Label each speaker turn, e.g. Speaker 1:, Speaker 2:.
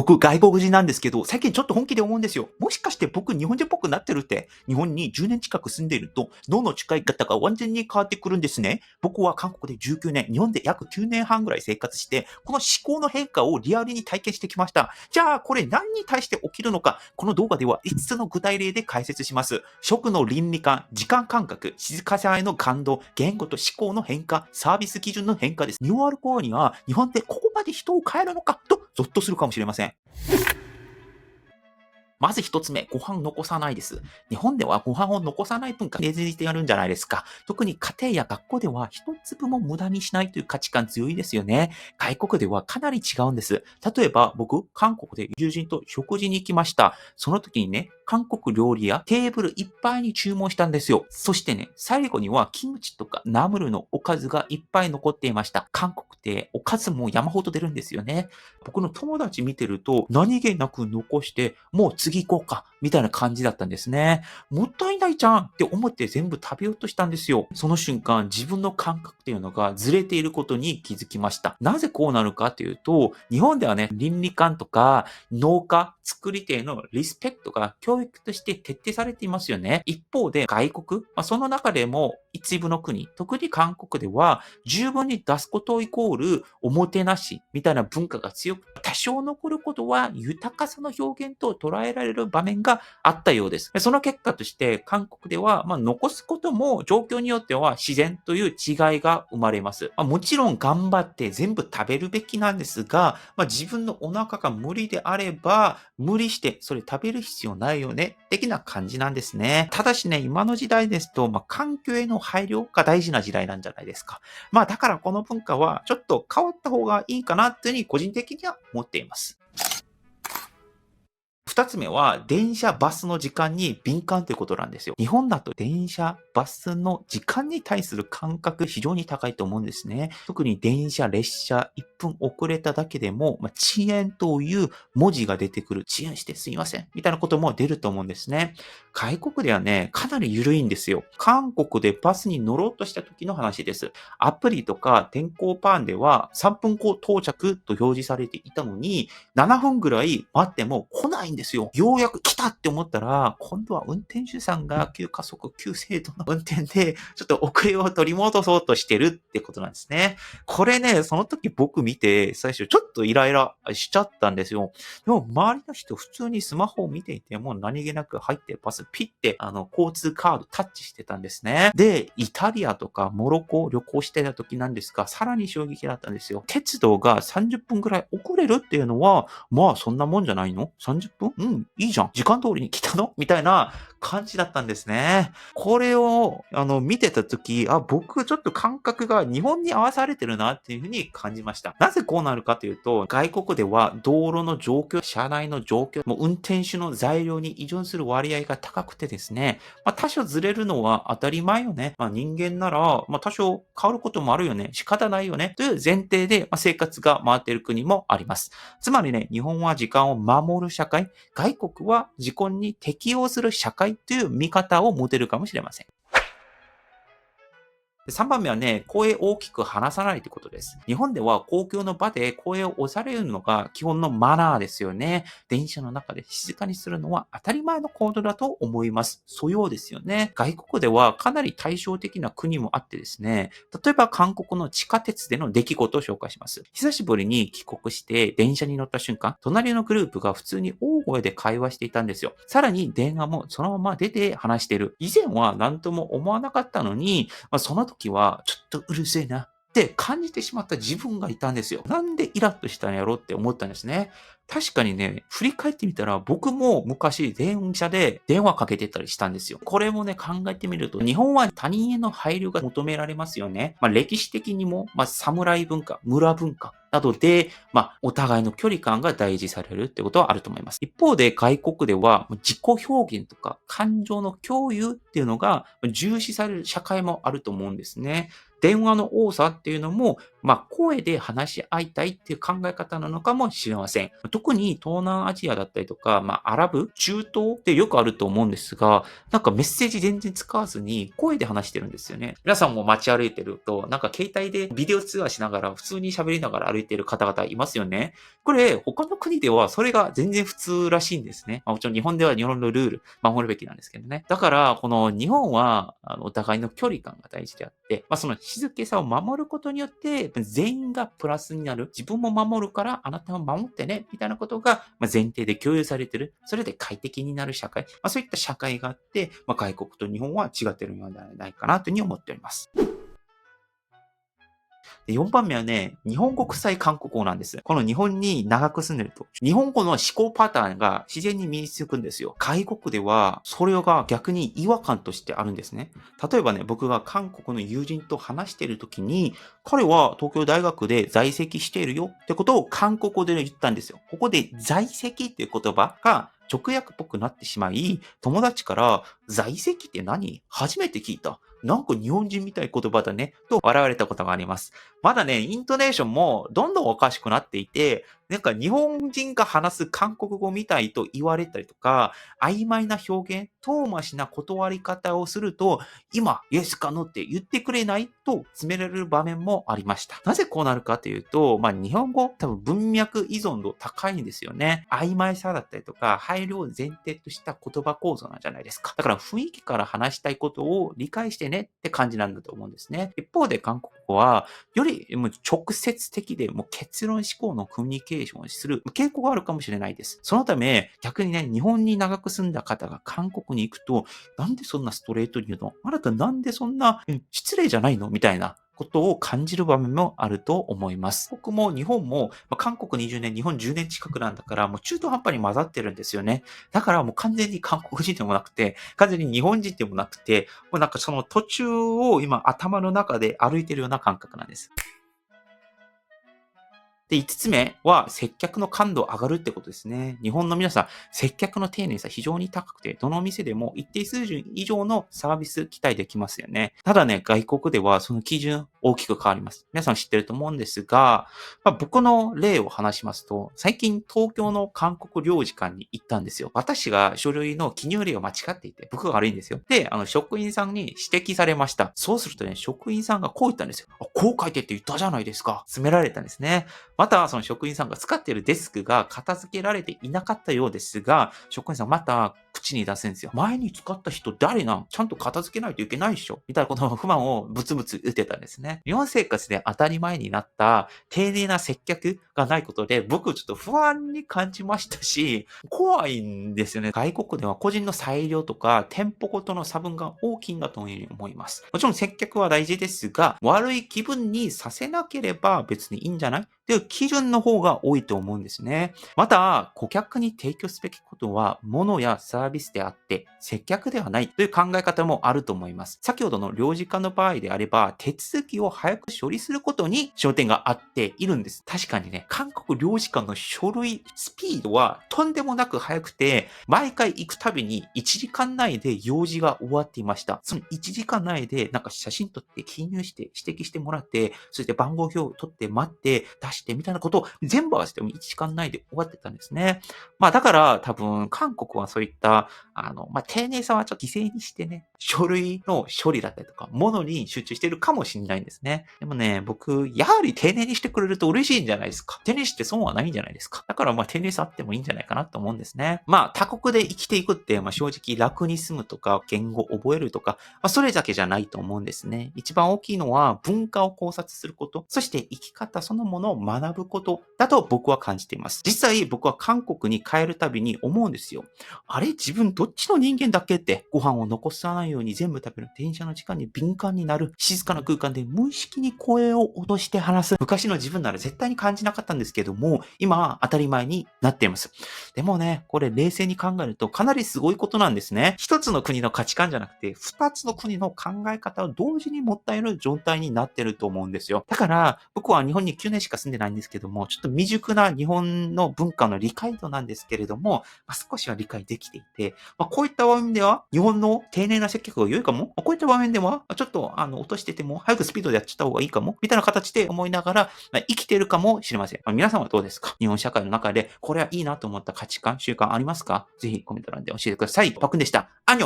Speaker 1: 僕、外国人なんですけど、最近ちょっと本気で思うんですよ。もしかして僕、日本人っぽくなってるって、日本に10年近く住んでいると、脳の使い方が完全に変わってくるんですね。僕は韓国で19年、日本で約9年半ぐらい生活して、この思考の変化をリアルに体験してきました。じゃあ、これ何に対して起きるのか、この動画では5つの具体例で解説します。食の倫理観、時間感覚、静かさへの感動、言語と思考の変化、サービス基準の変化です。ニューアルコアには、日本ってここまで人を変えるのかと、ゾッとするかもしれません。まず一つ目、ご飯残さないです。日本ではご飯を残さない文化根付いてやるんじゃないですか。特に家庭や学校では一粒も無駄にしないという価値観強いですよね。外国ではかなり違うんです。例えば僕、韓国で友人と食事に行きました。その時にね、韓国料理やテーブルいっぱいに注文したんですよ。そしてね、最後にはキムチとかナムルのおかずがいっぱい残っていました。韓国っておかずも山ほど出るんですよね。僕の友達見てると何気なく残して、もう次行こうか、みたいな感じだったんですね。もったいないじゃんって思って全部食べようとしたんですよ。その瞬間、自分の感覚っていうのがずれていることに気づきました。なぜこうなるかというと、日本ではね、倫理観とか農家、作り手へのリスペクトが教育として徹底されていますよね。一方で外国、その中でも一部の国、特に韓国では十分に出すことイコールおもてなしみたいな文化が強く、多少残ることは豊かさの表現と捉えられる場面があったようです。その結果として韓国では、残すことも状況によっては自然という違いが生まれます。もちろん頑張って全部食べるべきなんですが、自分のお腹が無理であれば、無理してそれ食べる必要ないよね、的な感じなんですね。ただしね、今の時代ですと、環境への配慮が大事な時代なんじゃないですか。だからこの文化はちょっと変わった方がいいかなっていうふうに個人的には思っています。二つ目は、電車、バスの時間に敏感ということなんですよ。日本だと電車、バスの時間に対する感覚非常に高いと思うんですね。特に電車、列車、1分遅れただけでも、遅延という文字が出てくる。遅延してすいません。みたいなことも出ると思うんですね。外国ではね、かなり緩いんですよ。韓国でバスに乗ろうとした時の話です。アプリとか天候パンでは3分後到着と表示されていたのに、7分ぐらい待っても来ないんですよ。ようやく来たって思ったら、今度は運転手さんが急加速、急精度の運転で、ちょっと遅れを取り戻そうとしてるってことなんですね。これね、その時僕見て、最初ちょっとイライラしちゃったんですよ。でも周りの人普通にスマホを見ていても何気なく入ってバスピッて交通カードタッチしてたんですね。で、イタリアとかモロコ旅行してた時なんですが、さらに衝撃だったんですよ。鉄道が30分くらい遅れるっていうのは、そんなもんじゃないの ?30 分いいじゃん。時間通りに来たのみたいな感じだったんですね。これを、見てたとき、僕ちょっと感覚が日本に合わされてるなっていうふうに感じました。なぜこうなるかというと、外国では道路の状況、車内の状況、もう運転手の材料に依存する割合が高くてですね、多少ずれるのは当たり前よね。人間なら、多少変わることもあるよね。仕方ないよね。という前提で、生活が回っている国もあります。つまりね、日本は時間を守る社会、外国は時間に適応する社会という見方を持てるかもしれません。3番目はね、声を大きく話さないということです。日本では公共の場で声を押されるのが基本のマナーですよね。電車の中で静かにするのは当たり前の行動だと思います。素養ですよね。外国ではかなり対照的な国もあってですね、例えば韓国の地下鉄での出来事を紹介します。久しぶりに帰国して電車に乗った瞬間、隣のグループが普通に大声で会話していたんですよ。さらに電話もそのまま出て話している。以前は何とも思わなかったのに、その時はちょっとうるせえなって感じてしまった自分がいたんですよ。なんでイラッとしたんやろって思ったんですね。確かにね、振り返ってみたら僕も昔電車で電話かけてたりしたんですよ。これもね、考えてみると日本は他人への配慮が求められますよね。歴史的にも、侍文化、村文化などで、お互いの距離感が大事されるってことはあると思います。一方で外国では自己表現とか感情の共有っていうのが重視される社会もあると思うんですね。電話の多さっていうのも、声で話し合いたいっていう考え方なのかもしれません。特に東南アジアだったりとか、アラブ、中東ってよくあると思うんですが、なんかメッセージ全然使わずに声で話してるんですよね。皆さんも街歩いてると、なんか携帯でビデオ通話しながら普通に喋りながら歩いている方々いますよね。これ、他の国ではそれが全然普通らしいんですね。もちろん日本では日本のルール守るべきなんですけどね。だから、この日本は、お互いの距離感が大事であって、その静けさを守ることによって、全員がプラスになる。自分も守るから、あなたも守ってね、みたいなことが、前提で共有されてる。それで快適になる社会。そういった社会があって、外国と日本は違ってるのではないかなというふうに思っております。で4番目はね、日本語臭い韓国語なんです。この日本に長く住んでると、日本語の思考パターンが自然に身につくんですよ。外国では、それが逆に違和感としてあるんですね。例えばね、僕が韓国の友人と話しているときに、彼は東京大学で在籍しているよってことを韓国語で言ったんですよ。ここで在籍っていう言葉が直訳っぽくなってしまい、友達から在籍って何？初めて聞いた。なんか日本人みたい言葉だね。と笑われたことがあります。まだね、イントネーションもどんどんおかしくなっていて、なんか日本人が話す韓国語みたいと言われたりとか、曖昧な表現、遠回しな断り方をすると、今、イエスかノーって言ってくれないと詰められる場面もありました。なぜこうなるかというと、日本語多分文脈依存度高いんですよね。曖昧さだったりとか、配慮を前提とした言葉構造なんじゃないですか。だから雰囲気から話したいことを理解してねって感じなんだと思うんですね。一方で韓国語は、よりもう直接的でもう結論思考のコミュニケーションをする傾向があるかもしれないです。そのため、逆にね、日本に長く住んだ方が韓国に行くと、なんでそんなストレートに言うの？あなたなんでそんな、失礼じゃないの？みたいなことを感じる場面もあると思います。僕も日本も、韓国20年、日本10年近くなんだから、もう中途半端に混ざってるんですよね。だからもう完全に韓国人でもなくて、完全に日本人でもなくて、もうなんかその途中を今頭の中で歩いてるような感覚なんです。で、5つ目は、接客の感度上がるってことですね。日本の皆さん、接客の丁寧さ非常に高くて、どの店でも一定水準以上のサービス期待できますよね。ただね、外国ではその基準大きく変わります。皆さん知ってると思うんですが、僕の例を話しますと、最近東京の韓国領事館に行ったんですよ。私が書類の記入例を間違っていて、僕が悪いんですよ。で、職員さんに指摘されました。そうするとね、職員さんがこう言ったんですよ。こう書いてって言ったじゃないですか。詰められたんですね。また、その職員さんが使っているデスクが片付けられていなかったようですが、職員さんまた口に出すんですよ。前に使った人誰なん？ちゃんと片付けないといけないでしょみたいなことの不満をブツブツ打てたんですね。日本生活で当たり前になった丁寧な接客がないことで、僕ちょっと不安に感じましたし、怖いんですよね。外国では個人の裁量とか店舗ごとの差分が大きいんだというふうに思います。もちろん接客は大事ですが、悪い気分にさせなければ別にいいんじゃないっていう基準の方が多いと思うんですね。また、顧客に提供すべきことは、物やサービスであって、接客ではないという考え方もあると思います。先ほどの領事館の場合であれば、手続きを早く処理することに焦点があっているんです。確かにね、韓国領事館の書類、スピードはとんでもなく速くて、毎回行くたびに1時間内で用事が終わっていました。その1時間内でなんか写真撮って記入して指摘してもらって、そして番号表を取って待って出してみたいなことを全部合わせても1時間内で終わってたんですね。だから多分韓国はそういった丁寧さはちょっと犠牲にしてね、書類の処理だったりとか、物に集中してるかもしれないんですね。でもね、僕、やはり丁寧にしてくれると嬉しいんじゃないですか。丁寧にして損はないんじゃないですか。だから丁寧さあってもいいんじゃないかなと思うんですね。他国で生きていくって、正直楽に住むとか、言語を覚えるとか、それだけじゃないと思うんですね。一番大きいのは文化を考察すること、そして生き方そのものを学ぶことだと僕は感じています。実際僕は韓国に帰るたびに思うんですよ。あれ自分どっちの人間だっけって、ご飯を残さないように全部食べる、電車の時間に敏感になる、静かな空間で無意識に声を落として話す。昔の自分なら絶対に感じなかったんですけども、今は当たり前になっています。でもね、これ冷静に考えるとかなりすごいことなんですね。一つの国の価値観じゃなくて、二つの国の考え方を同時に持っている状態になってると思うんですよ。だから、僕は日本に9年しか住んでないんですけども、ちょっと未熟な日本の文化の理解度なんですけれども、少しは理解できていて、こういった場面では、日本の丁寧な接客が良いかも。こういった場面では、ちょっと落としてても、早くスピードでやっちゃった方がいいかも。みたいな形で思いながら、生きてるかもしれません。皆さんはどうですか？日本社会の中で、これはいいなと思った価値観、習慣ありますか？ぜひコメント欄で教えてください。パクンでした。アニョン